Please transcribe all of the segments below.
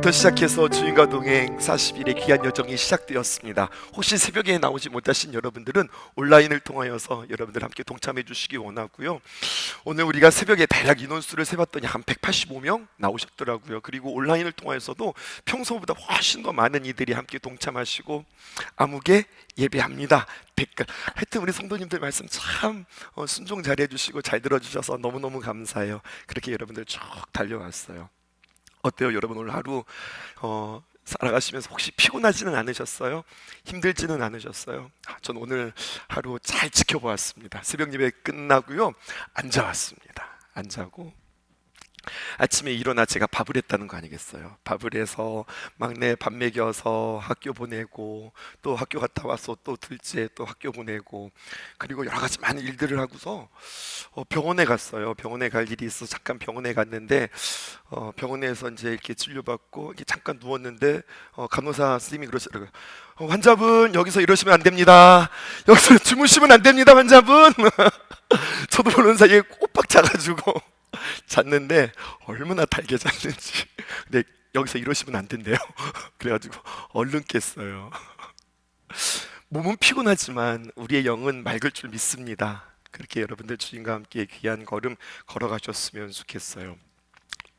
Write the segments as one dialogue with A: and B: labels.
A: 오늘부터 시작해서 주인과 동행 40일의 귀한 여정이 시작되었습니다. 혹시 새벽에 나오지 못하신 여러분들은 온라인을 통하여서 여러분들 함께 동참해 주시기 원하고요. 오늘 우리가 새벽에 대략 인원수를 세봤더니 한 185명 나오셨더라고요. 그리고 온라인을 통하여서도 평소보다 훨씬 더 많은 이들이 함께 동참하시고 암흑에 예배합니다 댓글, 하여튼 우리 성도님들 말씀 참 순종 잘해 주시고 잘 들어주셔서 너무너무 감사해요. 그렇게 여러분들 쭉 달려왔어요. 어때요 여러분? 오늘 하루 살아가시면서 혹시 피곤하지는 않으셨어요? 힘들지는 않으셨어요? 전 오늘 하루 잘 지켜보았습니다. 새벽 예배 끝나고요 앉아왔습니다. 안 자고 아침에 일어나 제가 밥을 했다는 거 아니겠어요? 밥을 해서 막내 밥 먹여서 학교 보내고, 또 학교 갔다 와서 또 둘째 또 학교 보내고, 그리고 여러 가지 많은 일들을 하고서 병원에 갔어요. 병원에 갈 일이 있어서 잠깐 병원에 갔는데 병원에서 이제 이렇게 진료받고 이렇게 잠깐 누웠는데 간호사 선생님이 그러시더라고요. 환자분 여기서 이러시면 안 됩니다. 여기서 주무시면 안 됩니다, 환자분. 저도 모르는 사이에 꼬박 자가지고 잤는데 얼마나 달게 잤는지. 근데 여기서 이러시면 안 된대요. 그래가지고 얼른 깼어요. 몸은 피곤하지만 우리의 영은 맑을 줄 믿습니다. 그렇게 여러분들 주님과 함께 귀한 걸음 걸어가셨으면 좋겠어요.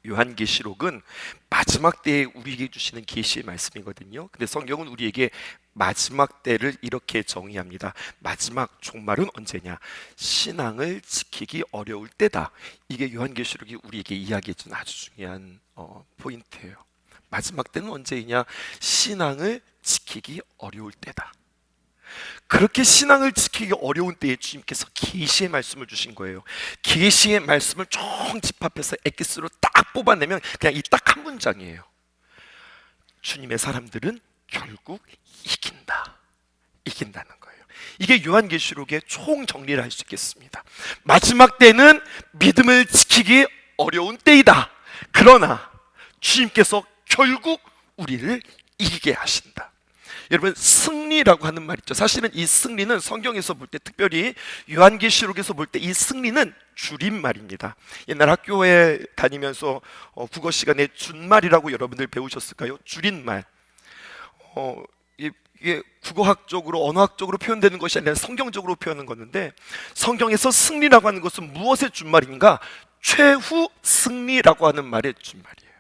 A: 요한계시록은 마지막 때에 우리에게 주시는 계시의 말씀이거든요. 근데 성경은 우리에게 마지막 때를 이렇게 정의합니다. 마지막 종말은 언제냐? 신앙을 지키기 어려울 때다. 이게 요한계시록이 우리에게 이야기해준 아주 중요한 포인트예요. 마지막 때는 언제이냐? 신앙을 지키기 어려울 때다. 그렇게 신앙을 지키기 어려운 때에 주님께서 계시의 말씀을 주신 거예요. 계시의 말씀을 총 집합해서 엑기스로 딱 뽑아내면 그냥 이 딱 한 문장이에요. 주님의 사람들은 결국 이긴다는 거예요. 이게 요한계시록의 총 정리를 할 수 있겠습니다. 마지막 때는 믿음을 지키기 어려운 때이다. 그러나 주님께서 결국 우리를 이기게 하신다. 여러분, 승리라고 하는 말 있죠. 사실은 이 승리는 성경에서 볼 때, 특별히 요한계시록에서 볼 때 이 승리는 줄임말입니다. 옛날 학교에 다니면서 국어 시간에 준말이라고 여러분들 배우셨을까요? 줄임말. 이게 국어학적으로, 언어학적으로 표현되는 것이 아니라 성경적으로 표현하는 건데, 성경에서 승리라고 하는 것은 무엇의 준말인가? 최후 승리라고 하는 말의 준말이에요.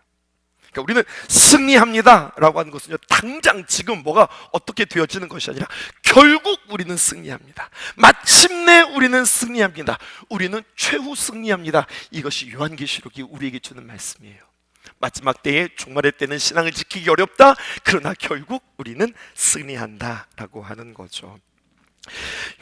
A: 그러니까 우리는 승리합니다 라고 하는 것은요, 당장 지금 뭐가 어떻게 되어지는 것이 아니라 결국 우리는 승리합니다. 마침내 우리는 승리합니다. 우리는 최후 승리합니다. 이것이 요한계시록이 우리에게 주는 말씀이에요. 마지막 때에, 종말의 때는 신앙을 지키기 어렵다. 그러나 결국 우리는 승리한다 라고 하는 거죠.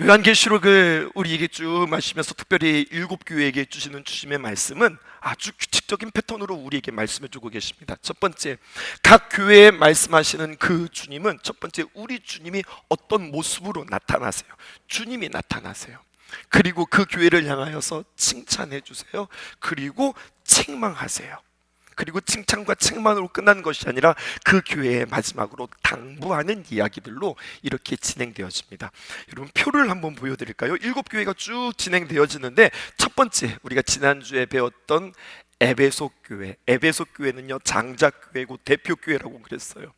A: 요한계시록을 우리에게 쭉 마시면서 특별히 7교회에게 주시는 주님의 말씀은 아주 규칙적인 패턴으로 우리에게 말씀해 주고 계십니다. 첫 번째, 각 교회에 말씀하시는 그 주님은, 첫 번째, 우리 주님이 어떤 모습으로 나타나세요. 주님이 나타나세요. 그리고 그 교회를 향하여서 칭찬해 주세요. 그리고 책망하세요. 그리고 칭찬과 책망으로 끝나는 것이 아니라 그 교회의 마지막으로 당부하는 이야기들로 이렇게 진행되어집니다. 여러분, 표를 한번 보여드릴까요? 7교회가 쭉 진행되어지는데, 첫 번째, 우리가 지난주에 배웠던 에베소 교회. 에베소 교회는요, 장자교회고 대표교회라고 그랬어요.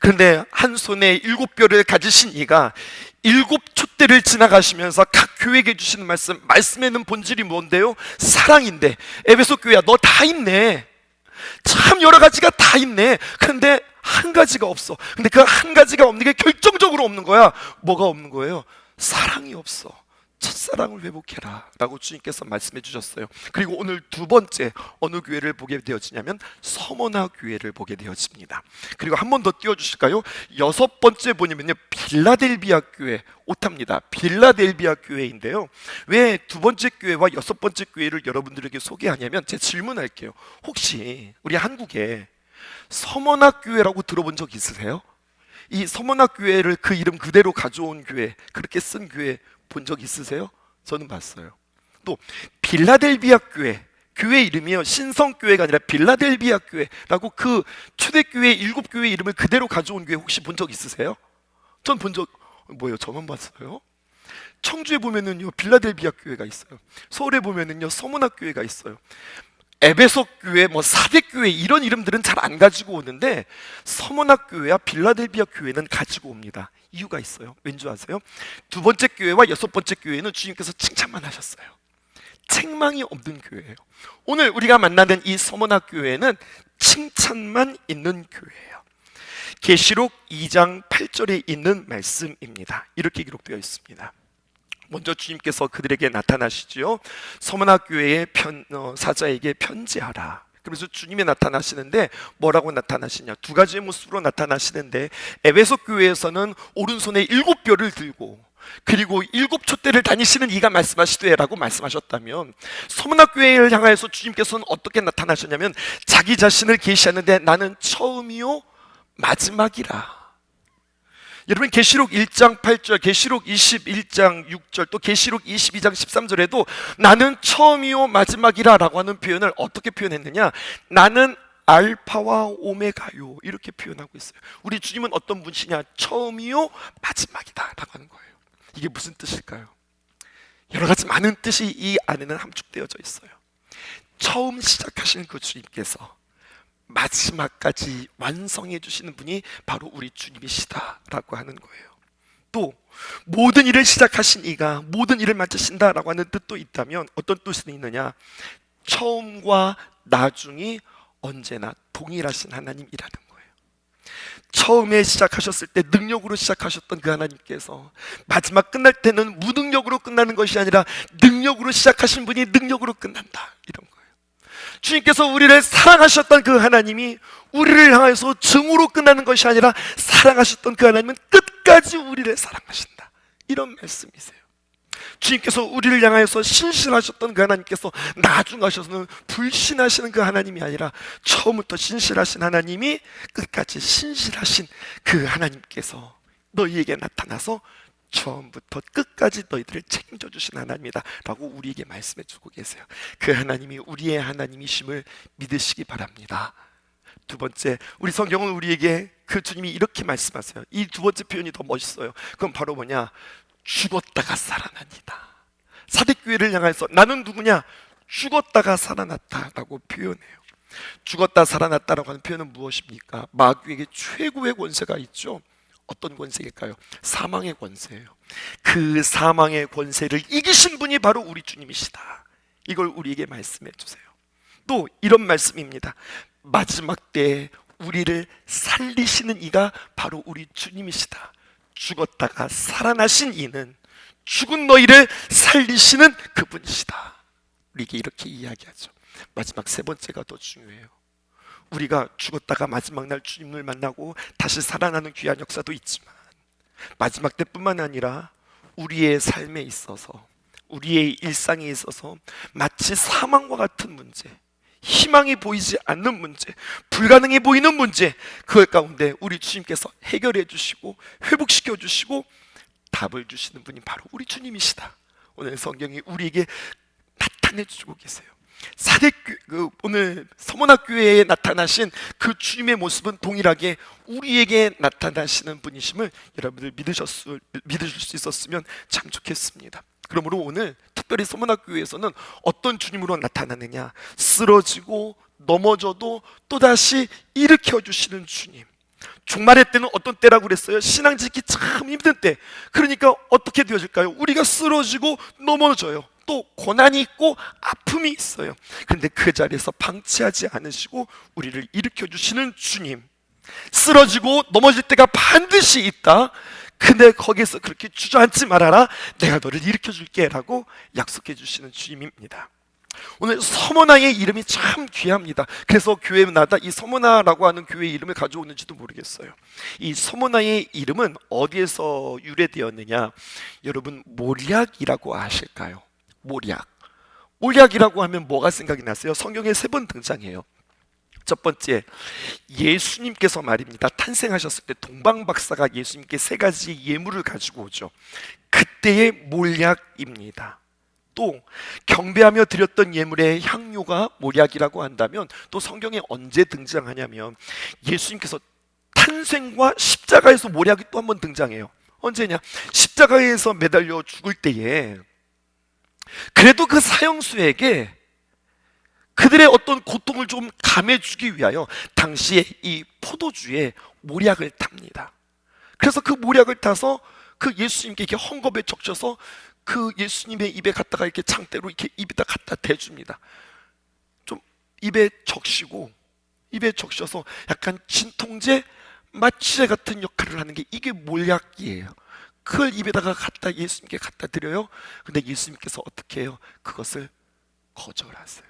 A: 그런데 한 손에 7뼈를 가지신 이가 7촛대를 지나가시면서 각 교회에게 주시는 말씀에는 본질이 뭔데요? 사랑인데, 에베소 교회야, 너 다 있네. 참 여러 가지가 다 있네. 그런데 한 가지가 없어. 근데 그 한 가지가 없는 게 결정적으로 없는 거야. 뭐가 없는 거예요? 사랑이 없어. 첫사랑을 회복해라 라고 주님께서 말씀해 주셨어요. 그리고 오늘 두 번째, 어느 교회를 보게 되어지냐면 서머나 교회를 보게 되어집니다. 그리고 한 번 더 띄워주실까요? 6번째 보냐면요, 빌라델비아 교회. 오탑니다. 빌라델비아 교회인데요, 왜 두 번째 교회와 6번째 교회를 여러분들에게 소개하냐면, 제가 질문할게요. 혹시 우리 한국에 서머나 교회라고 들어본 적 있으세요? 이 서머나 교회를 그 이름 그대로 가져온 교회, 그렇게 쓴 교회 본 적 있으세요? 저는 봤어요. 또 빌라델비아 교회, 교회 이름이요, 신성교회가 아니라 빌라델비아 교회라고 그 초대교회 7교회 이름을 그대로 가져온 교회 혹시 본 적 있으세요? 전 본 적, 뭐예요? 저만 봤어요? 청주에 보면은요, 빌라델비아 교회가 있어요. 서울에 보면은요, 서머나 교회가 있어요. 에베소 교회, 사대 교회 이런 이름들은 잘 안 가지고 오는데 서머나 교회와 빌라델비아 교회는 가지고 옵니다. 이유가 있어요. 왠지 아세요? 두 번째 교회와 여섯 번째 교회는 주님께서 칭찬만 하셨어요. 책망이 없는 교회예요. 오늘 우리가 만나는 이 서머나 교회는 칭찬만 있는 교회예요. 계시록 2장 8절에 있는 말씀입니다. 이렇게 기록되어 있습니다. 먼저 주님께서 그들에게 나타나시지요. 서머나 교회의 사자에게 편지하라. 그래서 주님이 나타나시는데 뭐라고 나타나시냐? 두 가지의 모습으로 나타나시는데, 에베소 교회에서는 오른손에 7뼈를 들고 그리고 7촛대를 다니시는 이가 말씀하시되라고 말씀하셨다면, 서머나 교회를 향하여서 주님께서는 어떻게 나타나셨냐면 자기 자신을 계시하는데 나는 처음이요 마지막이라. 여러분, 계시록 1장 8절, 계시록 21장 6절, 또 계시록 22장 13절에도 나는 처음이요 마지막이라 라고 하는 표현을 어떻게 표현했느냐? 나는 알파와 오메가요, 이렇게 표현하고 있어요. 우리 주님은 어떤 분이시냐? 처음이요 마지막이다 라고 하는 거예요. 이게 무슨 뜻일까요? 여러 가지 많은 뜻이 이 안에는 함축되어져 있어요. 처음 시작하신 그 주님께서 마지막까지 완성해 주시는 분이 바로 우리 주님이시다라고 하는 거예요. 또 모든 일을 시작하신 이가 모든 일을 마치신다라고 하는 뜻도 있다면 어떤 뜻이 있느냐? 처음과 나중이 언제나 동일하신 하나님이라는 거예요. 처음에 시작하셨을 때 능력으로 시작하셨던 그 하나님께서 마지막 끝날 때는 무능력으로 끝나는 것이 아니라 능력으로 시작하신 분이 능력으로 끝난다, 이런 거예요. 주님께서 우리를 사랑하셨던 그 하나님이 우리를 향해서 증오로 끝나는 것이 아니라 사랑하셨던 그 하나님은 끝까지 우리를 사랑하신다, 이런 말씀이세요. 주님께서 우리를 향하여서 신실하셨던 그 하나님께서 나중하셔서는 불신하시는 그 하나님이 아니라 처음부터 신실하신 하나님이 끝까지 신실하신 그 하나님께서 너희에게 나타나서 처음부터 끝까지 너희들을 책임져 주신 하나님이다 라고 우리에게 말씀해 주고 계세요. 그 하나님이 우리의 하나님이심을 믿으시기 바랍니다. 두 번째, 우리 성경은 우리에게 그 주님이 이렇게 말씀하세요. 이 두 번째 표현이 더 멋있어요. 그건 바로 뭐냐? 죽었다가 살아납니다. 사대교회를 향해서 나는 누구냐? 죽었다가 살아났다라고 표현해요. 죽었다 살아났다라고 하는 표현은 무엇입니까? 마귀에게 최고의 권세가 있죠. 어떤 권세일까요? 사망의 권세예요. 그 사망의 권세를 이기신 분이 바로 우리 주님이시다. 이걸 우리에게 말씀해 주세요. 또 이런 말씀입니다. 마지막 때에 우리를 살리시는 이가 바로 우리 주님이시다. 죽었다가 살아나신 이는 죽은 너희를 살리시는 그분이시다. 우리에게 이렇게 이야기하죠. 마지막 세 번째가 더 중요해요. 우리가 죽었다가 마지막 날 주님을 만나고 다시 살아나는 귀한 역사도 있지만 마지막 때뿐만 아니라 우리의 삶에 있어서, 우리의 일상에 있어서 마치 사망과 같은 문제, 희망이 보이지 않는 문제, 불가능해 보이는 문제, 그 가운데 우리 주님께서 해결해 주시고 회복시켜 주시고 답을 주시는 분이 바로 우리 주님이시다. 오늘 성경이 우리에게 나타내 주고 계세요. 오늘 서머나 교회에 나타나신 그 주님의 모습은 동일하게 우리에게 나타나시는 분이심을 여러분들 믿으실 수 있었으면 참 좋겠습니다. 그러므로 오늘 특별히 서머나 교회에서는 어떤 주님으로 나타나느냐? 쓰러지고 넘어져도 또다시 일으켜 주시는 주님. 종말의 때는 어떤 때라고 그랬어요? 신앙 짓기 참 힘든 때. 그러니까 어떻게 되어질까요? 우리가 쓰러지고 넘어져요. 또 고난이 있고 아픔이 있어요. 그런데 그 자리에서 방치하지 않으시고 우리를 일으켜 주시는 주님. 쓰러지고 넘어질 때가 반드시 있다. 근데 거기에서 그렇게 주저앉지 말아라. 내가 너를 일으켜 줄게 라고 약속해 주시는 주님입니다. 오늘 서머나의 이름이 참 귀합니다. 그래서 교회마다 이 서머나라고 하는 교회 이름을 가져오는지도 모르겠어요. 이 서머나의 이름은 어디에서 유래되었느냐? 여러분, 모략이라고 아실까요? 모략이라고 하면 뭐가 생각이 나세요? 성경에 3번 등장해요. 첫 번째, 예수님께서 말입니다. 탄생하셨을 때 동방박사가 예수님께 3가지 예물을 가지고 오죠. 그때의 몰약입니다. 또 경배하며 드렸던 예물의 향료가 몰약이라고 한다면 또 성경에 언제 등장하냐면 예수님께서 탄생과 십자가에서 몰약이 또 한 번 등장해요. 언제냐? 십자가에서 매달려 죽을 때에 그래도 그 사형수에게 그들의 어떤 고통을 좀 감해주기 위하여 당시에 이 포도주에 모략을 탑니다. 그래서 그 모략을 타서 그 예수님께 이렇게 헝겊에 적셔서 그 예수님의 입에 갖다가 이렇게 장대로 이렇게 입에다 갖다 대줍니다. 좀 입에 적셔서 약간 진통제, 마취제 같은 역할을 하는 게 이게 모략이에요. 그걸 입에다가 갖다 예수님께 갖다 드려요. 근데 예수님께서 어떻게 해요? 그것을 거절하세요.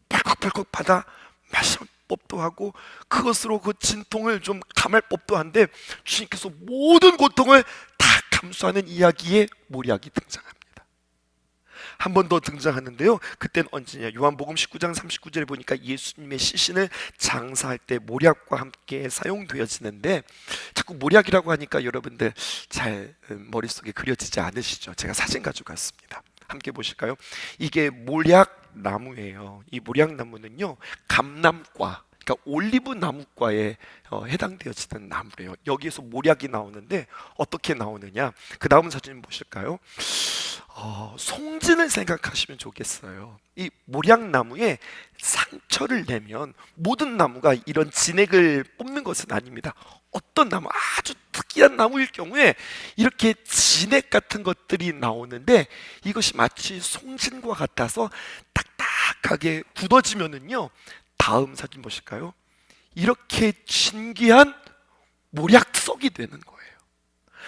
A: 벌컥벌컥 받아 마실 법도 하고 그것으로 그 진통을 좀 감할 법도 한데 주님께서 모든 고통을 다 감수하는 이야기에 모략이 등장합니다. 한 번 더 등장하는데요. 그때는 언제냐? 요한복음 19장 39절에 보니까 예수님의 시신을 장사할 때 모략과 함께 사용되어지는데, 자꾸 모략이라고 하니까 여러분들 잘 머릿속에 그려지지 않으시죠? 제가 사진 가지고 왔습니다. 함께 보실까요? 이게 모략나무예요. 이 모략나무는요, 감람과, 그러니까 올리브 나무과에 해당되어지는 나무래요. 여기에서 모략이 나오는데 어떻게 나오느냐? 그 다음 사진 보실까요? 송진을 생각하시면 좋겠어요. 이 모략나무에 상처를 내면 모든 나무가 이런 진액을 뽑는 것은 아닙니다. 어떤 나무, 아주 특이한 나무일 경우에 이렇게 진액 같은 것들이 나오는데 이것이 마치 송진과 같아서 딱딱하게 굳어지면은요, 다음 사진 보실까요? 이렇게 진귀한 모략석이 되는 거예요.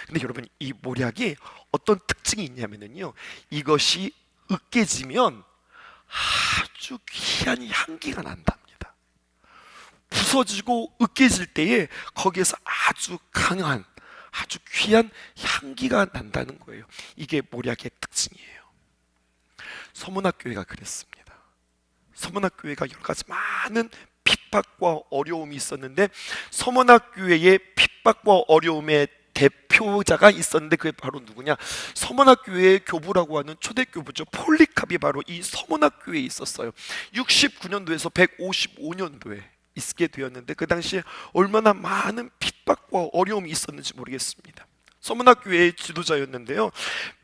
A: 근데 여러분, 이 모략이 어떤 특징이 있냐면요, 이것이 으깨지면 아주 귀한 향기가 난답니다. 부서지고 으깨질 때에 거기에서 아주 강한, 아주 귀한 향기가 난다는 거예요. 이게 모략의 특징이에요. 서문학교회가 그랬습니다. 서문학교회가 여러 가지 많은 핍박과 어려움이 있었는데, 서문학교회의 핍박과 어려움의 대표자가 있었는데 그게 바로 누구냐? 서문학교회의 교부라고 하는 초대교부죠. 폴리캅이 바로 이 서문학교회에 있었어요. 69년도에서 155년도에 있게 되었는데 그 당시에 얼마나 많은 핍박과 어려움이 있었는지 모르겠습니다. 서문학교회의 지도자였는데요,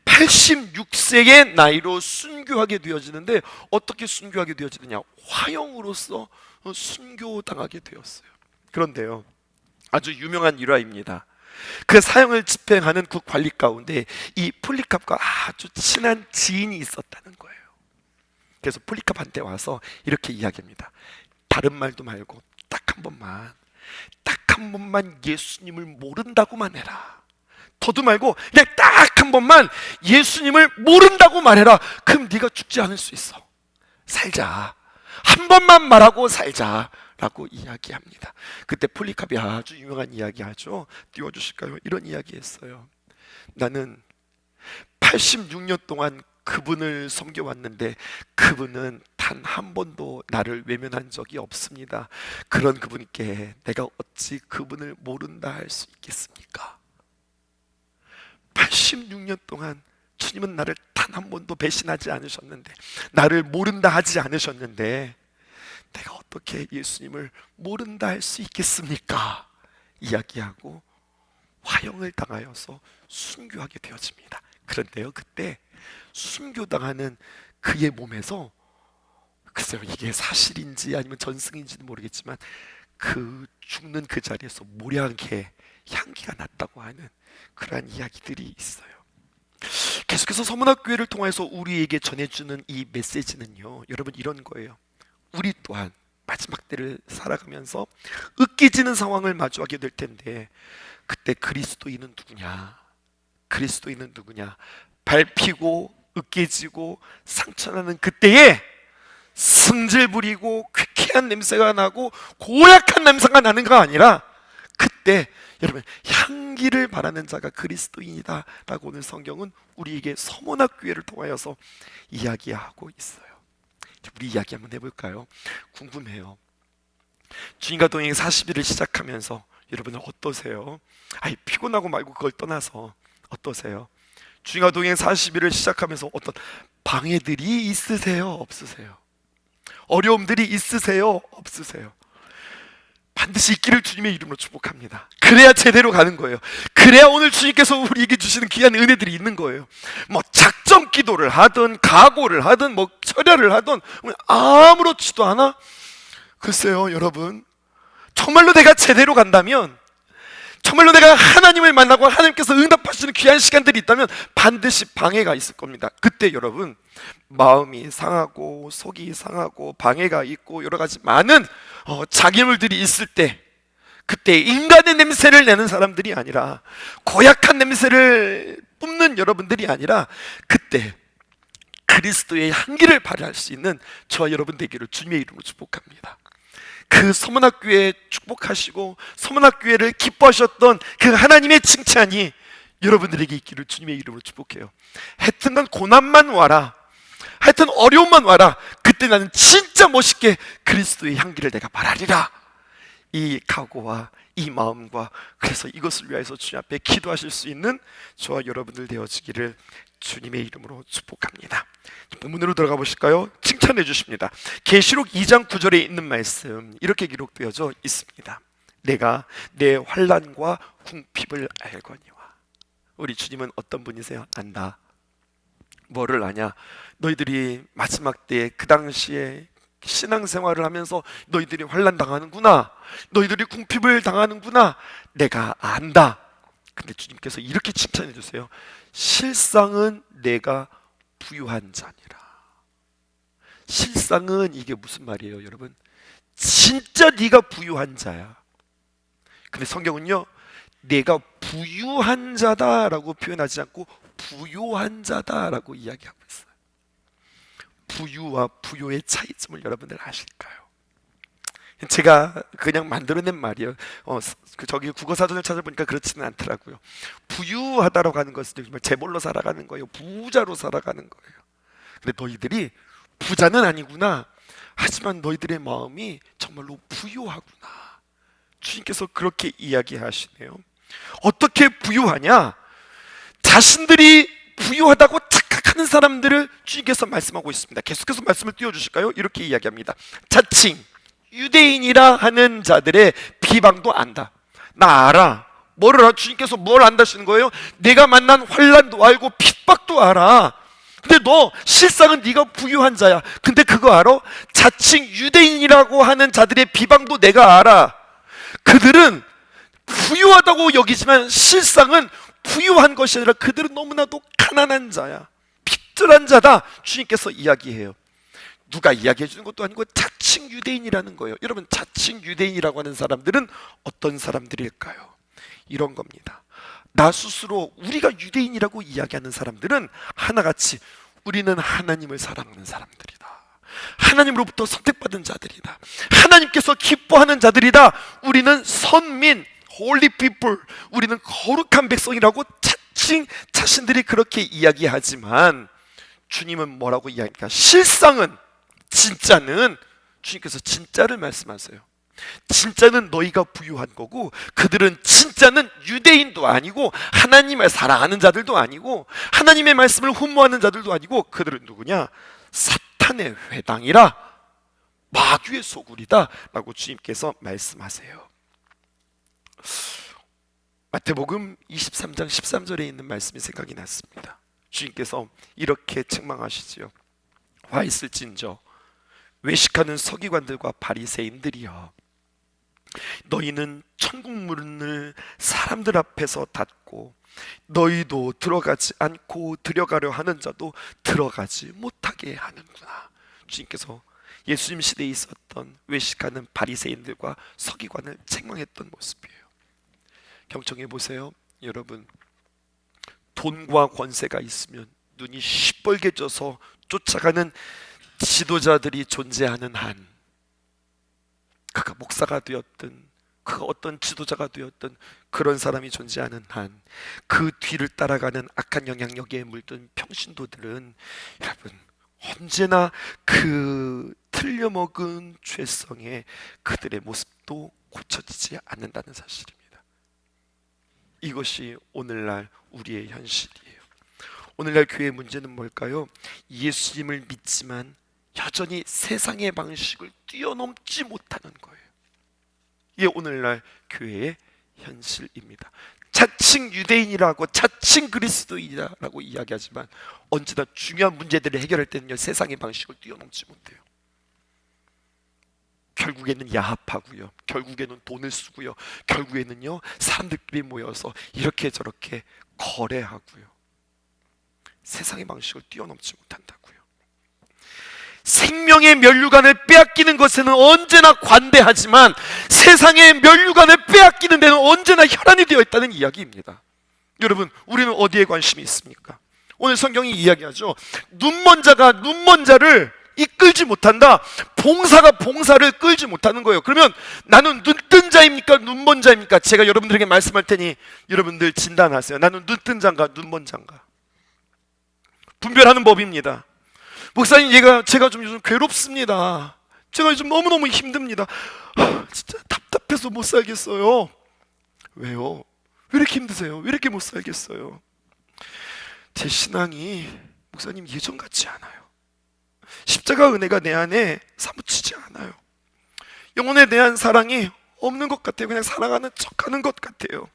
A: 86세의 나이로 순교하게 되어지는데, 어떻게 순교하게 되어지느냐? 화형으로서 순교당하게 되었어요. 그런데요, 아주 유명한 일화입니다. 그 사형을 집행하는 그 관리 가운데 이 폴리캅과 아주 친한 지인이 있었다는 거예요. 그래서 폴리캅한테 와서 이렇게 이야기합니다. 다른 말도 말고 딱 한 번만 예수님을 모른다고만 해라. 더도 말고 그냥 딱 한 번만 예수님을 모른다고 말해라. 그럼 네가 죽지 않을 수 있어. 살자. 한 번만 말하고 살자 라고 이야기합니다. 그때 폴리캅이 아주 유명한 이야기 하죠. 띄워주실까요? 이런 이야기 했어요. 나는 86년 동안 그분을 섬겨왔는데 그분은 단 한 번도 나를 외면한 적이 없습니다. 그런 그분께 내가 어찌 그분을 모른다 할 수 있겠습니까? 86년 동안 주님은 나를 단 한 번도 배신하지 않으셨는데, 나를 모른다 하지 않으셨는데 내가 어떻게 예수님을 모른다 할 수 있겠습니까? 이야기하고 화형을 당하여서 순교하게 되어집니다. 그런데요, 그때 순교당하는 그의 몸에서, 글쎄요, 이게 사실인지 아니면 전승인지는 모르겠지만 그 죽는 그 자리에서 모략의 향기가 났다고 하는 그러한 이야기들이 있어요. 계속해서 서문학교회를 통해서 우리에게 전해주는 이 메시지는요, 여러분, 이런 거예요. 우리 또한 마지막 때를 살아가면서 으깨지는 상황을 마주하게 될 텐데, 그때 그리스도인은 누구냐? 그리스도인은 누구냐? 밟히고 으깨지고 상처나는 그때에 승질 부리고 쾌쾌한 냄새가 나고 고약한 냄새가 나는가 아니라, 그때 여러분, 향기를 바라는 자가 그리스도인이다 라고 오늘 성경은 우리에게 서문학교회를 통하여서 이야기하고 있어요. 우리 이야기 한번 해볼까요? 궁금해요. 주님과 동행 40일을 시작하면서 여러분은 어떠세요? 아니, 피곤하고 말고 그걸 떠나서 어떠세요? 주님과 동행 40일을 시작하면서 어떤 방해들이 있으세요? 없으세요? 어려움들이 있으세요? 없으세요? 반드시 있기를 주님의 이름으로 축복합니다. 그래야 제대로 가는 거예요. 그래야 오늘 주님께서 우리에게 주시는 귀한 은혜들이 있는 거예요. 뭐 작정 기도를 하든 각오를 하든 뭐 철야를 하든 아무렇지도 않아? 글쎄요 여러분, 정말로 내가 제대로 간다면, 정말로 내가 하나님을 만나고 하나님께서 응답하시는 귀한 시간들이 있다면 반드시 방해가 있을 겁니다. 그때 여러분, 마음이 상하고 속이 상하고 방해가 있고 여러 가지 많은 장애물들이 있을 때, 그때 인간의 냄새를 내는 사람들이 아니라, 고약한 냄새를 뿜는 여러분들이 아니라, 그때 그리스도의 향기를 발휘할 수 있는 저와 여러분 되기를 주님의 이름으로 축복합니다. 그 서문학교에 축복하시고 서문학교회를 기뻐하셨던 그 하나님의 칭찬이 여러분들에게 있기를 주님의 이름으로 축복해요. 하여튼간 고난만 와라, 하여튼 어려움만 와라, 그때 나는 진짜 멋있게 그리스도의 향기를 내가 발하리라, 이 각오와 이 마음과, 그래서 이것을 위하여서 주님 앞에 기도하실 수 있는 저와 여러분들 되어지기를 주님의 이름으로 축복합니다. 본문으로 들어가 보실까요? 칭찬해 주십니다. 계시록 2장 9절에 있는 말씀 이렇게 기록되어져 있습니다. 내가 내 환난과 궁핍을 알거니와. 우리 주님은 어떤 분이세요? 안다. 뭐를 아냐? 너희들이 마지막 때에 그 당시에 신앙생활을 하면서 너희들이 환난 당하는구나, 너희들이 궁핍을 당하는구나, 내가 안다. 근데 주님께서 이렇게 칭찬해 주세요. 실상은 내가 부유한 자니라. 실상은 이게 무슨 말이에요 여러분? 진짜 네가 부유한 자야. 근데 성경은요, 내가 부유한 자다라고 표현하지 않고 부요한 자다라고 이야기하고 있어요. 부유와 부요의 차이점을 여러분들 아실까요? 제가 그냥 만들어낸 말이에요. 저기 국어사전을 찾아보니까 그렇지는 않더라고요. 부유하다라고 하는 것은 정말 재벌로 살아가는 거예요. 부자로 살아가는 거예요. 근데 너희들이 부자는 아니구나, 하지만 너희들의 마음이 정말로 부유하구나. 주님께서 그렇게 이야기하시네요. 어떻게 부유하냐? 자신들이 부유하다고 착각하는 사람들을 주님께서 말씀하고 있습니다. 계속해서 말씀을 띄워주실까요? 이렇게 이야기합니다. 자칭 유대인이라 하는 자들의 비방도 안다. 나 알아. 뭐를 알아? 주님께서 뭘 안다시는 거예요? 내가 만난 환난도 알고 핍박도 알아. 근데 너 실상은 네가 부유한 자야. 근데 그거 알아? 자칭 유대인이라고 하는 자들의 비방도 내가 알아. 그들은 부유하다고 여기지만 실상은 부유한 것이 아니라 그들은 너무나도 가난한 자야. 핍절한 자다. 주님께서 이야기해요. 누가 이야기해 주는 것도 아니고 자칭 유대인이라는 거예요. 여러분, 자칭 유대인이라고 하는 사람들은 어떤 사람들일까요? 이런 겁니다. 나 스스로 우리가 유대인이라고 이야기하는 사람들은 하나같이 우리는 하나님을 사랑하는 사람들이다. 하나님으로부터 선택받은 자들이다. 하나님께서 기뻐하는 자들이다. 우리는 선민, holy people, 우리는 거룩한 백성이라고 자칭 자신들이 그렇게 이야기하지만 주님은 뭐라고 이야기합니까? 실상은, 진짜는, 주님께서 진짜를 말씀하세요. 진짜는 너희가 부유한 거고, 그들은 진짜는 유대인도 아니고 하나님을 사랑하는 자들도 아니고 하나님의 말씀을 흠모하는 자들도 아니고, 그들은 누구냐? 사탄의 회당이라, 마귀의 소굴이다 라고 주님께서 말씀하세요. 마태복음 23장 13절에 있는 말씀이 생각이 났습니다. 주님께서 이렇게 책망하시지요. 와 있을진저 외식하는 서기관들과 바리새인들이여, 너희는 천국 문을 사람들 앞에서 닫고 너희도 들어가지 않고 들어가려 하는 자도 들어가지 못하게 하는구나. 주님께서 예수님 시대에 있었던 외식하는 바리새인들과 서기관을 책망했던 모습이에요. 경청해 보세요. 여러분, 돈과 권세가 있으면 눈이 시뻘개져서 쫓아가는 지도자들이 존재하는 한, 그가 목사가 되었든 그가 어떤 지도자가 되었든 그런 사람이 존재하는 한, 그 뒤를 따라가는 악한 영향력에 물든 평신도들은 여러분 언제나 그 틀려먹은 죄성에 그들의 모습도 고쳐지지 않는다는 사실입니다. 이것이 오늘날 우리의 현실이에요. 오늘날 교회의 문제는 뭘까요? 예수님을 믿지만 여전히 세상의 방식을 뛰어넘지 못하는 거예요. 이게 오늘날 교회의 현실입니다. 자칭 유대인이라고 자칭 그리스도인이라고 이야기하지만 언제나 중요한 문제들을 해결할 때는요, 세상의 방식을 뛰어넘지 못해요. 결국에는 야합하고요, 결국에는 돈을 쓰고요, 결국에는요 사람들끼리 모여서 이렇게 저렇게 거래하고요, 세상의 방식을 뛰어넘지 못한다고요. 생명의 면류관을 빼앗기는 것에는 언제나 관대하지만 세상의 면류관을 빼앗기는 데는 언제나 혈안이 되어 있다는 이야기입니다. 여러분, 우리는 어디에 관심이 있습니까? 오늘 성경이 이야기하죠. 눈먼 자가 눈먼 자를 이끌지 못한다. 봉사가 봉사를 끌지 못하는 거예요. 그러면 나는 눈뜬 자입니까? 눈먼 자입니까? 제가 여러분들에게 말씀할 테니 여러분들 진단하세요. 나는 눈뜬 자인가 눈먼 자인가? 분별하는 법입니다. 목사님, 제가 좀 요즘 괴롭습니다. 제가 요즘 너무너무 힘듭니다. 진짜 답답해서 못 살겠어요. 왜요? 왜 이렇게 힘드세요? 왜 이렇게 못 살겠어요? 제 신앙이 목사님 예전 같지 않아요. 십자가 은혜가 내 안에 사무치지 않아요. 영혼에 대한 사랑이 없는 것 같아요. 그냥 사랑하는 척하는 것 같아요.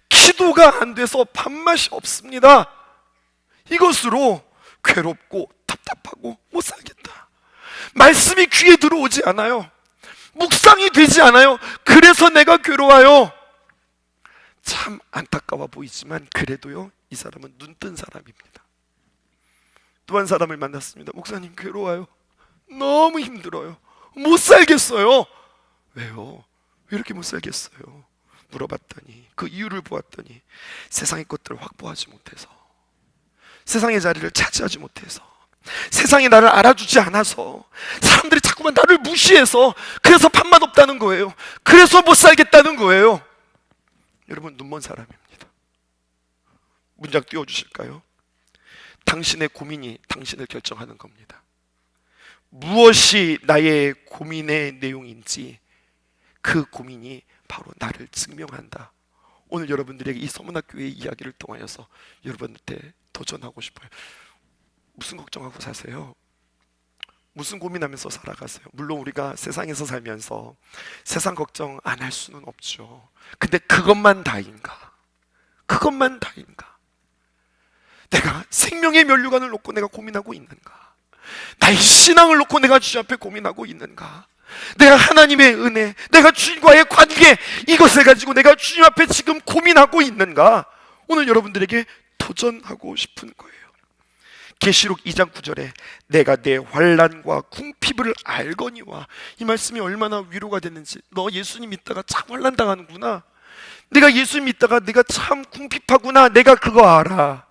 A: 기도가 안 돼서 밥맛이 없습니다. 이것으로 괴롭고 답답하고 못 살겠다. 말씀이 귀에 들어오지 않아요. 묵상이 되지 않아요. 그래서 내가 괴로워요. 참 안타까워 보이지만 그래도요, 이 사람은 눈뜬 사람입니다. 또 한 사람을 만났습니다. 목사님, 괴로워요. 너무 힘들어요. 못 살겠어요. 왜요? 왜 이렇게 못 살겠어요? 물어봤더니, 그 이유를 보았더니 세상의 것들을 확보하지 못해서, 세상의 자리를 차지하지 못해서, 세상이 나를 알아주지 않아서, 사람들이 자꾸만 나를 무시해서, 그래서 밥맛 없다는 거예요. 그래서 못 살겠다는 거예요. 여러분, 눈먼 사람입니다. 문장 띄워주실까요? 당신의 고민이 당신을 결정하는 겁니다. 무엇이 나의 고민의 내용인지 그 고민이 바로 나를 증명한다. 오늘 여러분들에게 이 서문학교의 이야기를 통하여서 여러분한테 도전하고 싶어요. 무슨 걱정하고 사세요? 무슨 고민하면서 살아가세요? 물론 우리가 세상에서 살면서 세상 걱정 안 할 수는 없죠. 근데 그것만 다인가? 그것만 다인가? 내가 생명의 면류관을 놓고 내가 고민하고 있는가? 나의 신앙을 놓고 내가 주님 앞에 고민하고 있는가? 내가 하나님의 은혜, 내가 주님과의 관계, 이것을 가지고 내가 주님 앞에 지금 고민하고 있는가? 오늘 여러분들에게 도전하고 싶은 거예요. 계시록 2장 9절에 내가 내 환난과 궁핍을 알거니와, 이 말씀이 얼마나 위로가 됐는지. 너 예수님 믿다가 참 환난 당하는구나. 내가 예수님 믿다가 내가 참 궁핍하구나. 내가 그거 알아.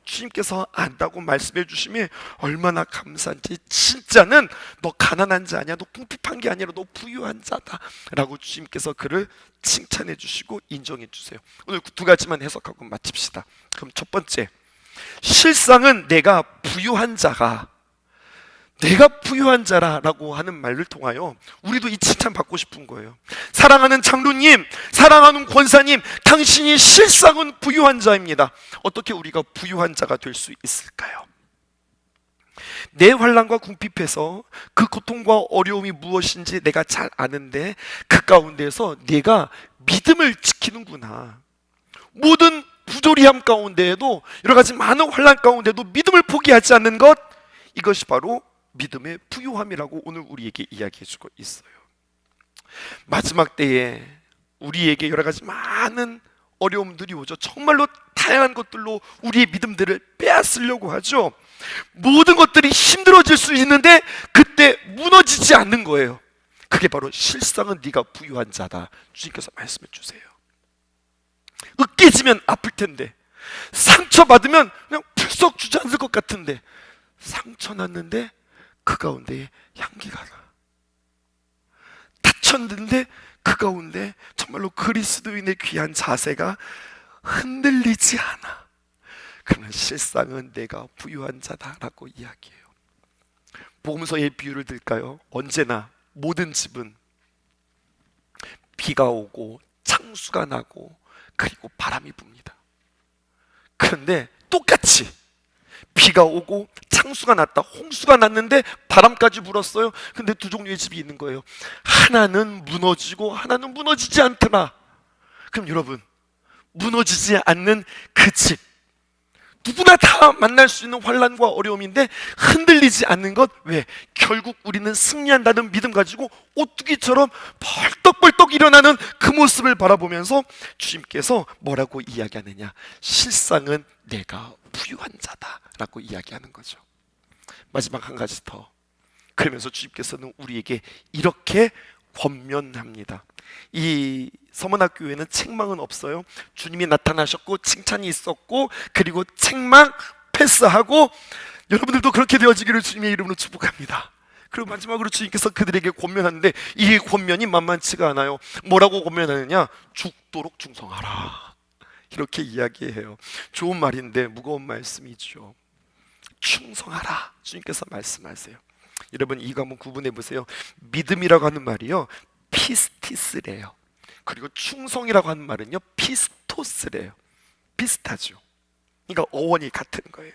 A: 주님께서 안다고 말씀해 주시면 얼마나 감사한지. 진짜는 너 가난한 자 아니야, 너 궁핍한 게 아니라 너 부유한 자다 라고 주님께서 그를 칭찬해 주시고 인정해 주세요. 오늘 두 가지만 해석하고 마칩시다. 그럼 첫 번째, 실상은 내가 부유한 자라라고 하는 말을 통하여 우리도 이 칭찬 받고 싶은 거예요. 사랑하는 장로님, 사랑하는 권사님, 당신이 실상은 부유한 자입니다. 어떻게 우리가 부유한 자가 될 수 있을까요? 내 환난과 궁핍에서 그 고통과 어려움이 무엇인지 내가 잘 아는데 그 가운데서 내가 믿음을 지키는구나. 모든 부조리함 가운데에도, 여러 가지 많은 환난 가운데도 믿음을 포기하지 않는 것, 이것이 바로 믿음의 부유함이라고 오늘 우리에게 이야기해주고 있어요. 마지막 때에 우리에게 여러 가지 많은 어려움들이 오죠. 정말로 다양한 것들로 우리의 믿음들을 빼앗으려고 하죠. 모든 것들이 힘들어질 수 있는데 그때 무너지지 않는 거예요. 그게 바로 실상은 네가 부유한 자다. 주님께서 말씀해 주세요. 으깨지면 아플 텐데, 상처받으면 그냥 풀썩 주저앉을 것 같은데, 상처 났는데 그 가운데 향기가 나. 다쳤는데 그 가운데 정말로 그리스도인의 귀한 자세가 흔들리지 않아. 그러면 실상은 내가 부유한 자다라고 이야기해요. 복음서의 비유를 들까요? 언제나 모든 집은 비가 오고 창수가 나고 그리고 바람이 붑니다. 그런데 똑같이 비가 오고 상수가 났다, 홍수가 났는데 바람까지 불었어요. 근데 두 종류의 집이 있는 거예요. 하나는 무너지고 하나는 무너지지 않더라. 그럼 여러분, 무너지지 않는 그 집, 누구나 다 만날 수 있는 환난과 어려움인데 흔들리지 않는 것, 왜? 결국 우리는 승리한다는 믿음 가지고 오뚜기처럼 벌떡벌떡 일어나는 그 모습을 바라보면서 주님께서 뭐라고 이야기하느냐? 실상은 내가 부유한 자다 라고 이야기하는 거죠. 마지막 한 가지 더. 그러면서 주님께서는 우리에게 이렇게 권면합니다. 이 서문학교에는 책망은 없어요. 주님이 나타나셨고 칭찬이 있었고, 그리고 책망 패스하고, 여러분들도 그렇게 되어지기를 주님의 이름으로 축복합니다. 그리고 마지막으로 주님께서 그들에게 권면하는데 이 권면이 만만치가 않아요. 뭐라고 권면하느냐? 죽도록 충성하라, 이렇게 이야기해요. 좋은 말인데 무거운 말씀이죠. 충성하라, 주님께서 말씀하세요. 여러분, 이거 한번 구분해 보세요. 믿음이라고 하는 말이요, 피스티스래요. 그리고 충성이라고 하는 말은요, 피스토스래요. 비슷하죠. 그러니까 어원이 같은 거예요.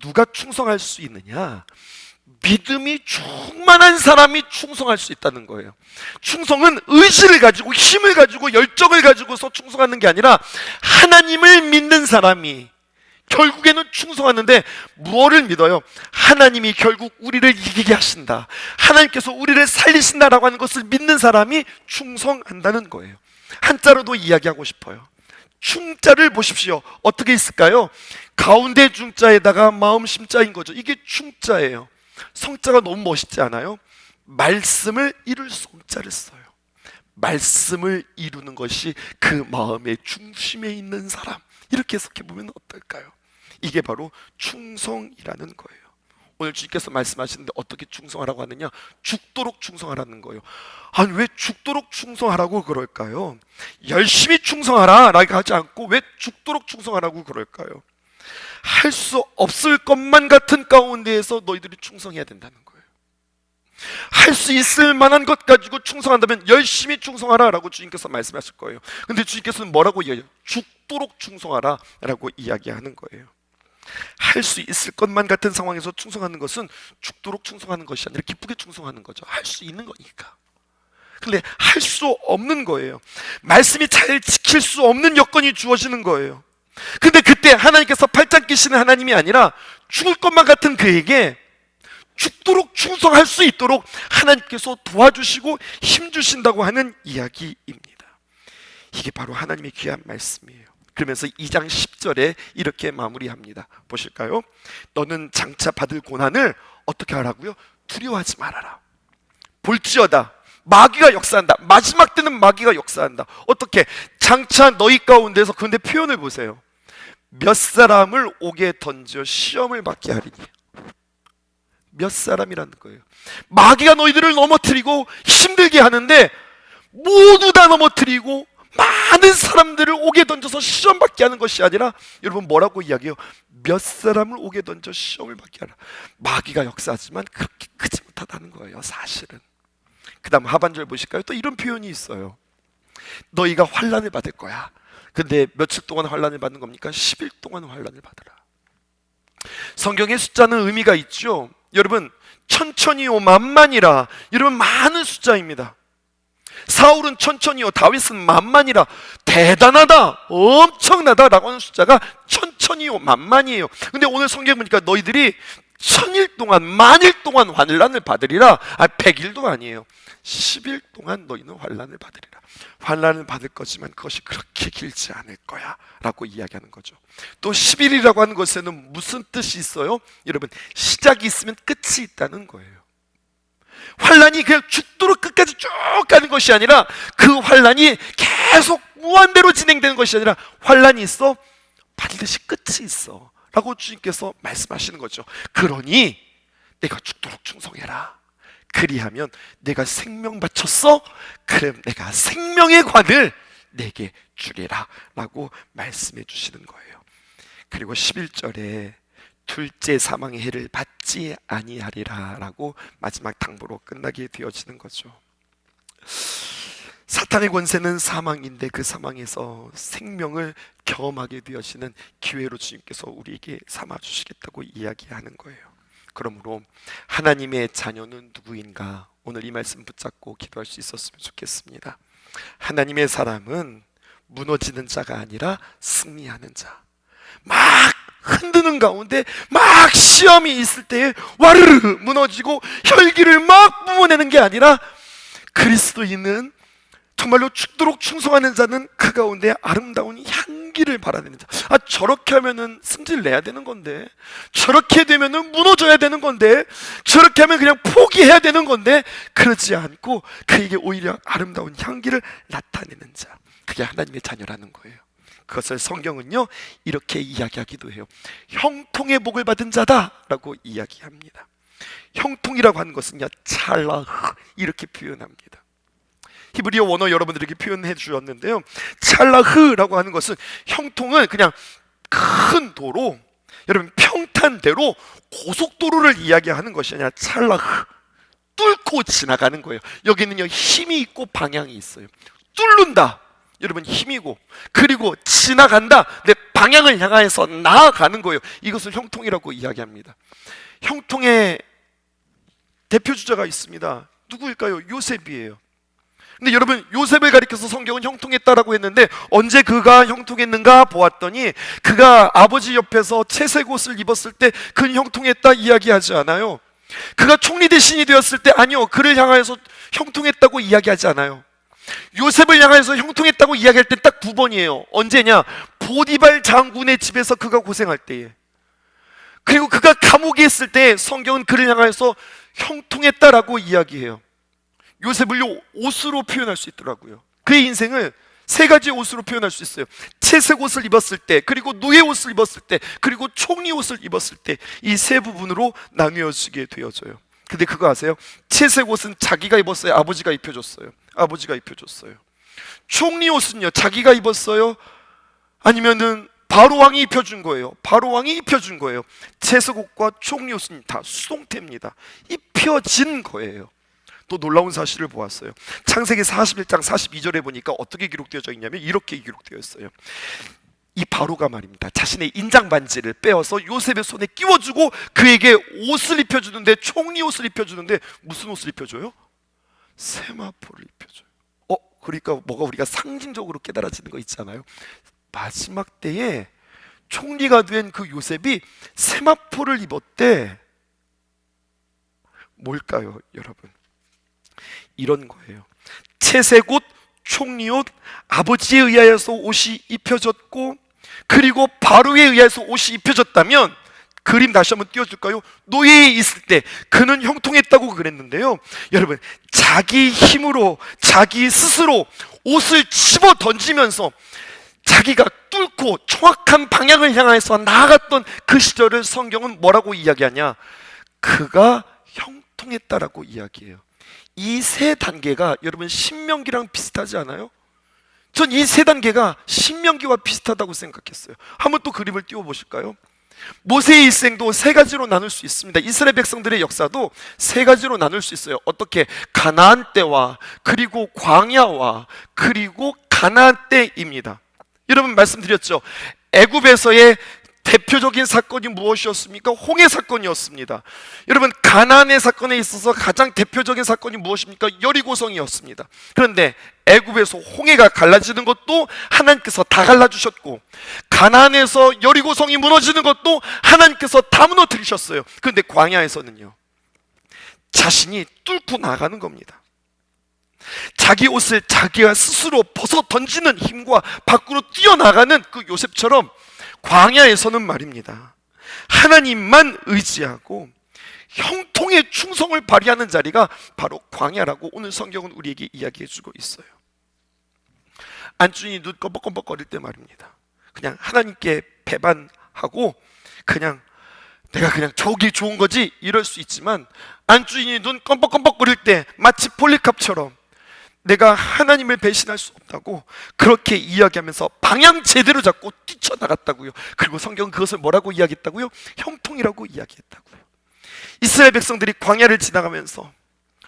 A: 누가 충성할 수 있느냐? 믿음이 충만한 사람이 충성할 수 있다는 거예요. 충성은 의지를 가지고 힘을 가지고 열정을 가지고서 충성하는 게 아니라 하나님을 믿는 사람이 결국에는 충성하는데, 무엇을 믿어요? 하나님이 결국 우리를 이기게 하신다, 하나님께서 우리를 살리신다라고 하는 것을 믿는 사람이 충성한다는 거예요. 한자로도 이야기하고 싶어요. 충자를 보십시오. 어떻게 있을까요? 가운데 중자에다가 마음 심자인 거죠. 이게 충자예요. 성자가 너무 멋있지 않아요? 말씀을 이룰 성자를 써요. 말씀을 이루는 것이 그 마음의 중심에 있는 사람, 이렇게 해석해 보면 어떨까요? 이게 바로 충성이라는 거예요. 오늘 주님께서 말씀하시는데 어떻게 충성하라고 하느냐? 죽도록 충성하라는 거예요. 아니, 왜 죽도록 충성하라고 그럴까요? 열심히 충성하라 라고 하지 않고 왜 죽도록 충성하라고 그럴까요? 할 수 없을 것만 같은 가운데에서 너희들이 충성해야 된다는 거예요. 할 수 있을 만한 것 가지고 충성한다면 열심히 충성하라 라고 주님께서 말씀하실 거예요. 근데 주님께서는 뭐라고 이야기해요? 죽도록 충성하라 라고 이야기하는 거예요. 할 수 있을 것만 같은 상황에서 충성하는 것은 죽도록 충성하는 것이 아니라 기쁘게 충성하는 거죠. 할 수 있는 거니까. 근데 할 수 없는 거예요. 말씀이 잘 지킬 수 없는 여건이 주어지는 거예요. 근데 그때 하나님께서 팔짱 끼시는 하나님이 아니라 죽을 것만 같은 그에게 죽도록 충성할 수 있도록 하나님께서 도와주시고 힘주신다고 하는 이야기입니다. 이게 바로 하나님의 귀한 말씀이에요. 그러면서 2장 10절에 이렇게 마무리합니다. 보실까요? 너는 장차 받을 고난을 어떻게 하라고요? 두려워하지 말아라. 볼지어다 마귀가 역사한다. 마지막 때는 마귀가 역사한다. 어떻게? 장차 너희 가운데서, 그런데 표현을 보세요. 몇 사람을 옥에 던져 시험을 받게 하리니. 몇 사람이라는 거예요. 마귀가 너희들을 넘어뜨리고 힘들게 하는데 모두 다 넘어뜨리고 많은 사람들을 옥에 던져서 시험 받게 하는 것이 아니라, 여러분 뭐라고 이야기해요? 몇 사람을 옥에 던져 시험을 받게 하라. 마귀가 역사하지만 그렇게 크지 못하다는 거예요, 사실은. 그 다음 하반절 보실까요? 또 이런 표현이 있어요. 너희가 환난을 받을 거야. 근데 며칠 동안 환난을 받는 겁니까? 10일 동안 환난을 받으라. 성경의 숫자는 의미가 있죠. 여러분, 천천히요 만만이라, 여러분 많은 숫자입니다. 사울은 천천히요, 다윗은 만만이라, 대단하다, 엄청나다 라고 하는 숫자가 천천히요 만만이에요. 근데 오늘 성경 보니까 너희들이 1000일 동안, 만일 동안 환난을 받으리라. 100일도 아니에요. 10일 동안 너희는 환난을 받으리라. 환난을 받을 거지만 그것이 그렇게 길지 않을 거야 라고 이야기하는 거죠. 또 10일이라고 하는 것에는 무슨 뜻이 있어요? 여러분, 시작이 있으면 끝이 있다는 거예요. 환난이 그냥 죽도록 끝까지 쭉 가는 것이 아니라, 그 환난이 계속 무한대로 진행되는 것이 아니라, 환난이 있어 반드시 끝이 있어 라고 주님께서 말씀하시는 거죠. 그러니 내가 죽도록 충성해라. 그리하면 내가 생명 바쳤어? 그럼 내가 생명의 관을 내게 주리라 라고 말씀해 주시는 거예요. 그리고 11절에 둘째 사망의 해를 받지 아니하리라 라고 마지막 당부로 끝나게 되어지는 거죠. 사탄의 권세는 사망인데 그 사망에서 생명을 경험하게 되어지는 기회로 주님께서 우리에게 삼아 주시겠다고 이야기하는 거예요. 그러므로 하나님의 자녀는 누구인가? 오늘 이 말씀 붙잡고 기도할 수 있었으면 좋겠습니다. 하나님의 사람은 무너지는 자가 아니라 승리하는 자. 막 흔드는 가운데 막 시험이 있을 때에 와르르 무너지고 혈기를 막 뿜어내는 게 아니라 그리스도인은 정말로 죽도록 충성하는 자는 그 가운데 아름다운 향기를 발하는 자. 저렇게 하면은 승질 내야 되는 건데, 저렇게 되면은 무너져야 되는 건데, 저렇게 하면 그냥 포기해야 되는 건데, 그렇지 않고 그에게 오히려 아름다운 향기를 나타내는 자. 그게 하나님의 자녀라는 거예요. 그것을 성경은요 이렇게 이야기하기도 해요. 형통의 복을 받은 자다라고 이야기합니다. 형통이라고 하는 것은요 찰라흐 이렇게 표현합니다. 히브리어 원어 여러분들에게 표현해 주었는데요, 찰라흐라고 하는 것은 형통은 그냥 큰 도로, 여러분 평탄대로 고속도로를 이야기하는 것이 아니라 찰라흐, 뚫고 지나가는 거예요. 여기는요 힘이 있고 방향이 있어요. 뚫는다, 여러분 힘이고, 그리고 지나간다, 내 방향을 향해서 나아가는 거예요. 이것을 형통이라고 이야기합니다. 형통의 대표 주자가 있습니다. 누구일까요? 요셉이에요. 근데 여러분, 요셉을 가리켜서 성경은 형통했다라고 했는데 언제 그가 형통했는가 보았더니 그가 아버지 옆에서 채색 옷을 입었을 때 그는 형통했다 이야기하지 않아요. 그가 총리 대신이 되었을 때, 아니요, 그를 향하여서 형통했다고 이야기하지 않아요. 요셉을 향해서 형통했다고 이야기할 때 딱 두 번이에요. 언제냐? 보디발 장군의 집에서 그가 고생할 때에, 그리고 그가 감옥에 있을 때 성경은 그를 향해서 형통했다라고 이야기해요. 요셉을요 옷으로 표현할 수 있더라고요. 그의 인생을 세 가지 옷으로 표현할 수 있어요. 채색 옷을 입었을 때, 그리고 노예 옷을 입었을 때, 그리고 총리 옷을 입었을 때, 이 세 부분으로 나뉘어지게 되어져요. 근데 그거 아세요? 채색 옷은 자기가 입었어요? 아버지가 입혀줬어요? 아버지가 입혀줬어요. 총리 옷은요 자기가 입었어요? 아니면은 바로 왕이 입혀준 거예요? 바로 왕이 입혀준 거예요. 채색 옷과 총리 옷은 다 수동태입니다. 입혀진 거예요. 또 놀라운 사실을 보았어요. 창세기 41장 42절에 보니까 어떻게 기록되어져 있냐면 이렇게 기록되어 있어요. 이 바로가 말입니다, 자신의 인장 반지를 빼어서 요셉의 손에 끼워주고 그에게 옷을 입혀주는데, 총리 옷을 입혀주는데 무슨 옷을 입혀줘요? 세마포를 입혀줘요. 그러니까 뭐가 우리가 상징적으로 깨달아지는 거 있잖아요. 마지막 때에 총리가 된 그 요셉이 세마포를 입었대. 뭘까요, 여러분? 이런 거예요. 채색 옷, 총리 옷, 아버지에 의하여서 옷이 입혀졌고, 그리고 바로에 의해서 옷이 입혀졌다면, 그림 다시 한번 띄워줄까요? 노예에 있을 때 그는 형통했다고 그랬는데요, 여러분, 자기 힘으로, 자기 스스로 옷을 집어 던지면서 자기가 뚫고 정확한 방향을 향해서 나아갔던 그 시절을 성경은 뭐라고 이야기하냐? 그가 형통했다라고 이야기해요. 이 세 단계가 여러분 신명기랑 비슷하지 않아요? 전 이 세 단계가 신명기와 비슷하다고 생각했어요. 한번 또 그림을 띄워 보실까요? 모세의 일생도 세 가지로 나눌 수 있습니다. 이스라엘 백성들의 역사도 세 가지로 나눌 수 있어요. 어떻게? 가나안 때와, 그리고 광야와, 그리고 가나안 때입니다. 여러분 말씀드렸죠, 애굽에서의 대표적인 사건이 무엇이었습니까? 홍해 사건이었습니다. 여러분, 가나안의 사건에 있어서 가장 대표적인 사건이 무엇입니까? 여리고성이었습니다. 그런데 애굽에서 홍해가 갈라지는 것도 하나님께서 다 갈라주셨고, 가나안에서 여리고성이 무너지는 것도 하나님께서 다 무너뜨리셨어요. 그런데 광야에서는요, 자신이 뚫고 나가는 겁니다. 자기 옷을 자기가 스스로 벗어 던지는 힘과 밖으로 뛰어나가는 그 요셉처럼 광야에서는 말입니다, 하나님만 의지하고 형통의 충성을 발휘하는 자리가 바로 광야라고 오늘 성경은 우리에게 이야기해주고 있어요. 안주인이 눈 껌뻑껌뻑거릴 때 말입니다, 그냥 하나님께 배반하고 그냥 내가 그냥 저기 좋은 거지 이럴 수 있지만, 안주인이 눈 껌뻑껌뻑거릴 때 마치 폴리캅처럼 내가 하나님을 배신할 수 없다고 그렇게 이야기하면서 방향 제대로 잡고 뛰쳐나갔다고요. 그리고 성경은 그것을 뭐라고 이야기했다고요? 형통이라고 이야기했다고요. 이스라엘 백성들이 광야를 지나가면서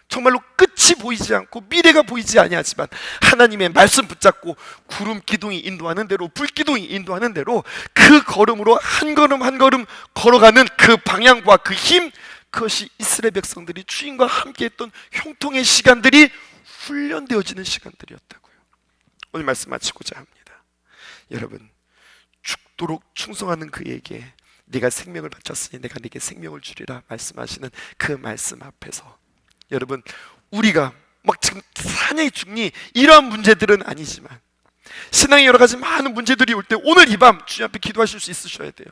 A: 정말로 끝이 보이지 않고 미래가 보이지 아니하지만 하나님의 말씀 붙잡고 구름 기둥이 인도하는 대로, 불 기둥이 인도하는 대로 그 걸음으로 한 걸음 한 걸음 걸어가는 그 방향과 그 힘, 그것이 이스라엘 백성들이 주님과 함께했던 형통의 시간들이 훈련되어지는 시간들이었다고요. 오늘 말씀 마치고자 합니다. 여러분, 죽도록 충성하는 그에게 네가 생명을 바쳤으니 내가 네게 생명을 주리라 말씀하시는 그 말씀 앞에서 여러분, 우리가 막 지금 사냥이 죽니 이러한 문제들은 아니지만 신앙의 여러 가지 많은 문제들이 올 때 오늘 이 밤 주님 앞에 기도하실 수 있으셔야 돼요.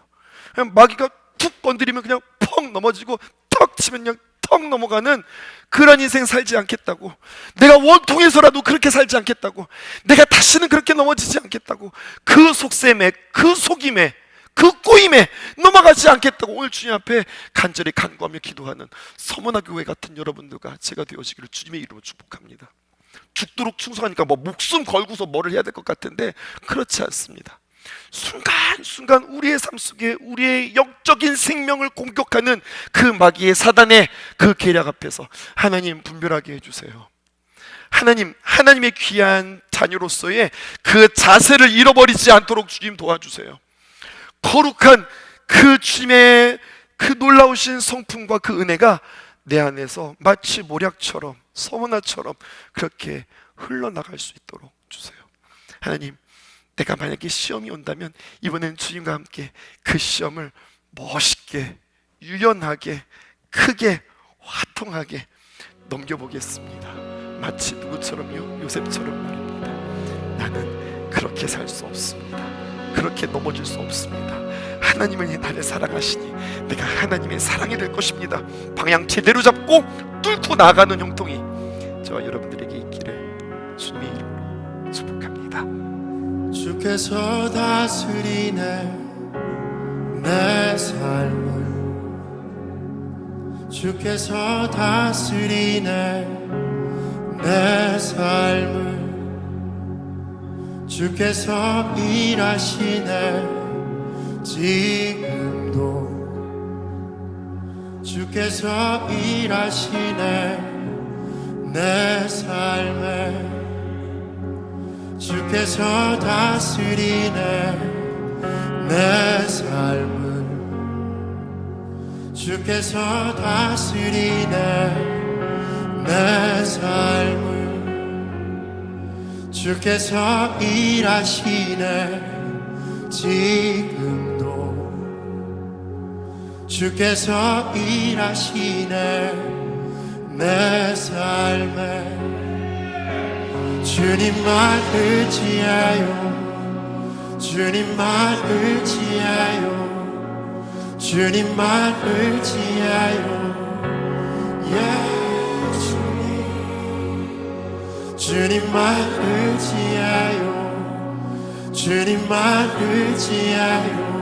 A: 그냥 마귀가 툭 건드리면 그냥 펑 넘어지고 턱 치면 그냥 턱 넘어가는 그런 인생 살지 않겠다고, 내가 원통해서라도 그렇게 살지 않겠다고, 내가 다시는 그렇게 넘어지지 않겠다고, 그 속셈에, 그 속임에, 그 꼬임에 넘어가지 않겠다고 오늘 주님 앞에 간절히 간구하며 기도하는 서머나 교회 같은 여러분들과 제가 되어지기를 주님의 이름으로 축복합니다. 죽도록 충성하니까 뭐 목숨 걸고서 뭐를 해야 될 것 같은데 그렇지 않습니다. 순간순간 우리의 삶 속에 우리의 영적인 생명을 공격하는 그 마귀의 사단의 그 계략 앞에서 하나님 분별하게 해주세요. 하나님의 귀한 자녀로서의 그 자세를 잃어버리지 않도록 주님 도와주세요. 거룩한 그 주님의 그 놀라우신 성품과 그 은혜가 내 안에서 마치 모략처럼 서머나처럼 그렇게 흘러나갈 수 있도록 주세요. 하나님, 내가 만약에 시험이 온다면 이번엔 주님과 함께 그 시험을 멋있게, 유연하게, 크게, 화통하게 넘겨보겠습니다. 마치 누구처럼요? 요셉처럼 말입니다. 나는 그렇게 살 수 없습니다. 그렇게 넘어질 수 없습니다. 하나님은 나를 사랑하시니 내가 하나님의 사랑이 될 것입니다. 방향 제대로 잡고 뚫고 나아가는 형통이 저와 여러분들에게 있기를 주님의 이름으로 축복합니다.
B: 주께서 다스리네 내 삶을, 주께서 다스리네 내 삶을, 주께서 일하시네 지금도, 주께서 일하시네 내 삶에, 주께서 다스리네 내 삶을, 주께서 다스리네 내 삶을, 주께서 일하시네 지금도, 주께서 일하시네 내 삶에, 주님만 의지하여, 주님만 의지하여, 주님만 의지하여, 주님만 의지하여, 주님만 의지하여,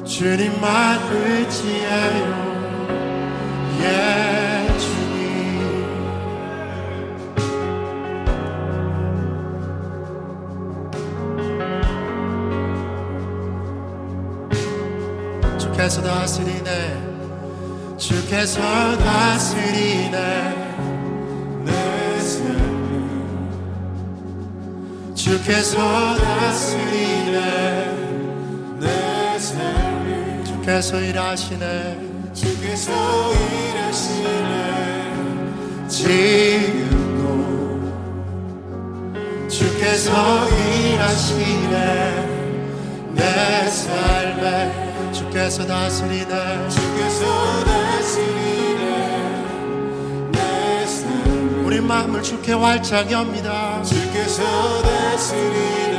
B: 주님만 의지하여, 주께서 다스리네, 주께서 다스리네 내 삶을, 주께서 다스리네 내 삶을, 주께서 일하시네, 주께서 일하시네 지금도, 주께서 일하시네 내 삶에, 주께서 다스리네, 주께서 다스리네 내 삶을, 우리 마음을 주께 활짝 엽니다. 주께서 다스리네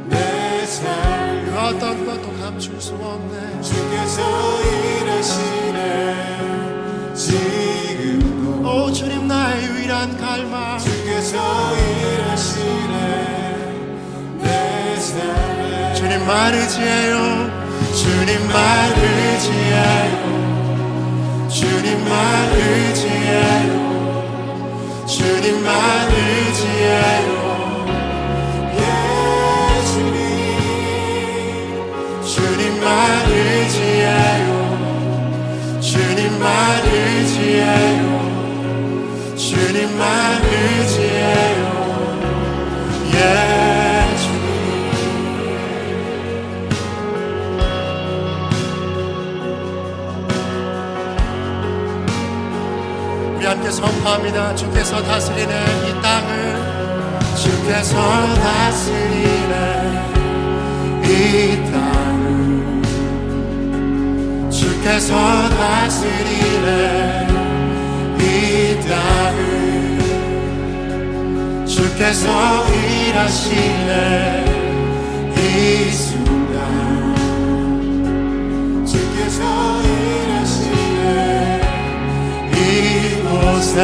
B: 내 삶을, 그 어떤 것도 감출 수 없네, 주께서 일하시네 지금도, 오 주님 나의 유일한 갈망, 주께서 일하시네 내 삶을, 주님만 의지해요, 주님만 의지하여, 주님만 의지하여, 주님만 의지하여, 주님, 주님만 의지하여, 주님만 의지하여, 주님만 의지하여, 함께 선포합니다. 주께서 다스리는 이 땅을, 주께서 다스리는 이 땅을, 주께서 다스리는 이 땅을, 주께서 일하시는 이 순간, 주께서 일하시는 이곳에,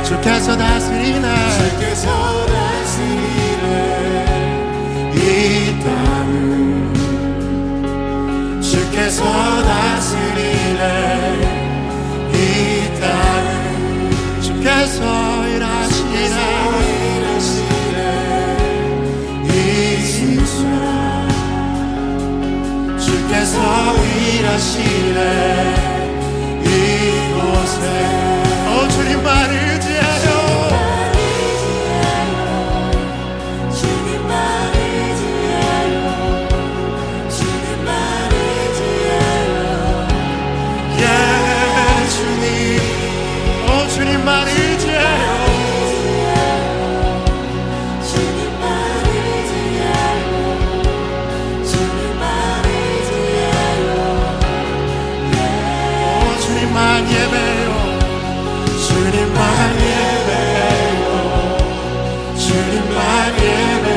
B: 주께서 다스리는, 주께서 다스리는 이 땅을, 주께서 다스리는 이 땅을, 주께서 일하시는 이 순간, 주께서 일하시는 이곳에, 주님만 의지하여, 주님만 의지하여, 주님만 의지하여, 예 주님, 주님만 의지하여, 주님만 의지하여, 주님만 의지하여, 주님만 예배요, 주님만 예배요, 주님만 예배요,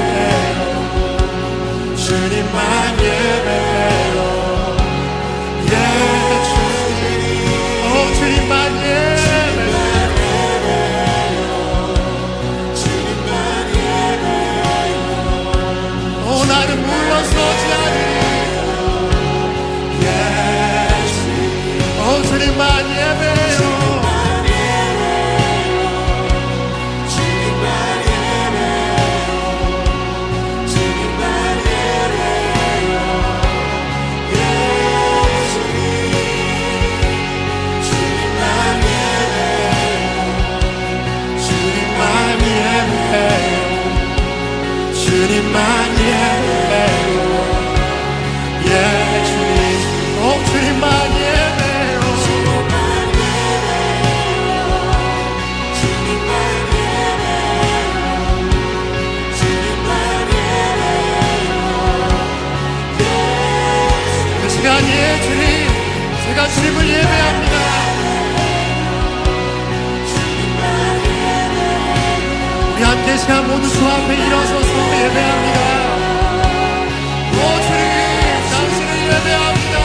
B: 주님만 예배요, 예 주님, 주님만 예배요, 주님만 예배요, 나는 물러서지 않으리, 예 주님, 주님만 예배요, 주님만 예배요, 예 주님, 주님만 예배요, 주님만 예배요, 주님만 예배요, 그 시간 예 주님, 제가 주님을 예배합니다. 우리 함께 시간 모두 주 앞에 일어서서 예배합니다. 주님, 당신을 예배합니다.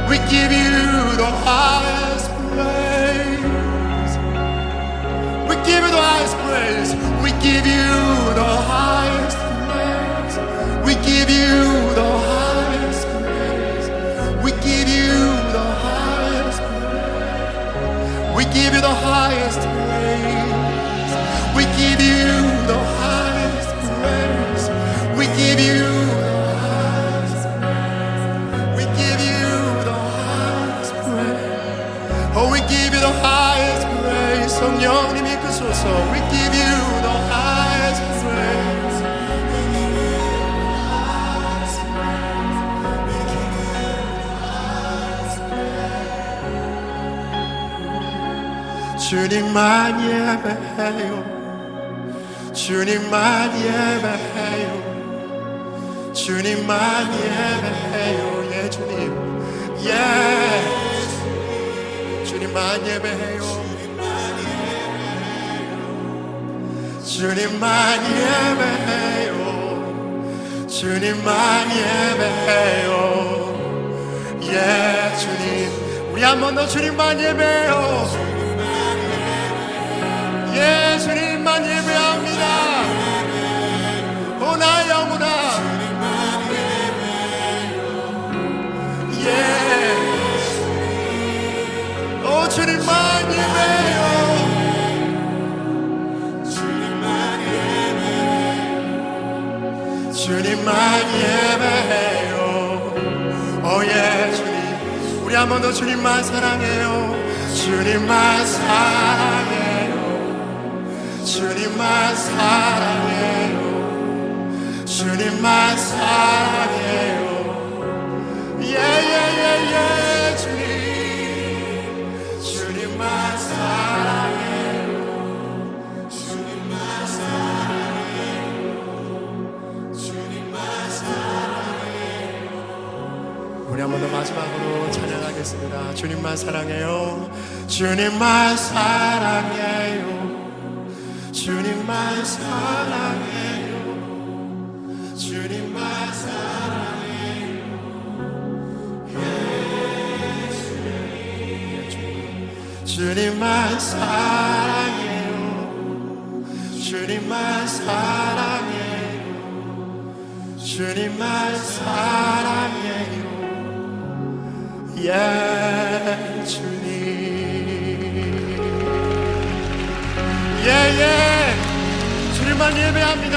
B: We give you the highest praise. We give you the highest praise. We give you the highest praise. We give you the highest praise. We give you the highest praise. We give you the highest praise. We give you the highest praise. We give you the highest praise. We give you the highest praise. Oh, we give you the highest praise. 성령님 이끄소서. We give you the highest praise. 주님만 예배해요. 주님만 예배해요. 주님만 예배해요. 예 주님 예 주님만 예배해요. 주님만 예배해요. 주님만 예배해요. 예 주님 우리 한 번 더 주님만 예배해요. 예 주님만 예배합니다. 오 나의 영혼아 예 오 주님만 예배해요. 주님만 예배해요. 오예 주님 우리 한 번 더 주님만 사랑해요. 주님만 사랑해요. 주님만 사랑해요. 주님만 사랑해요. 예예예예 주님 주님만 사랑해요. 주님만 사랑해요. 주님만 사랑해요. 우리 한 번 더 마지막으로 찬양하겠습니다. 주님만 사랑해요. 주님만 사랑해요. 주님만 사랑해요. 주님만 사랑해요. 주님만 사랑해요. 주님만 사랑해요. 주님만 사랑해요. 예 주님 예예 주님만 예배합니다.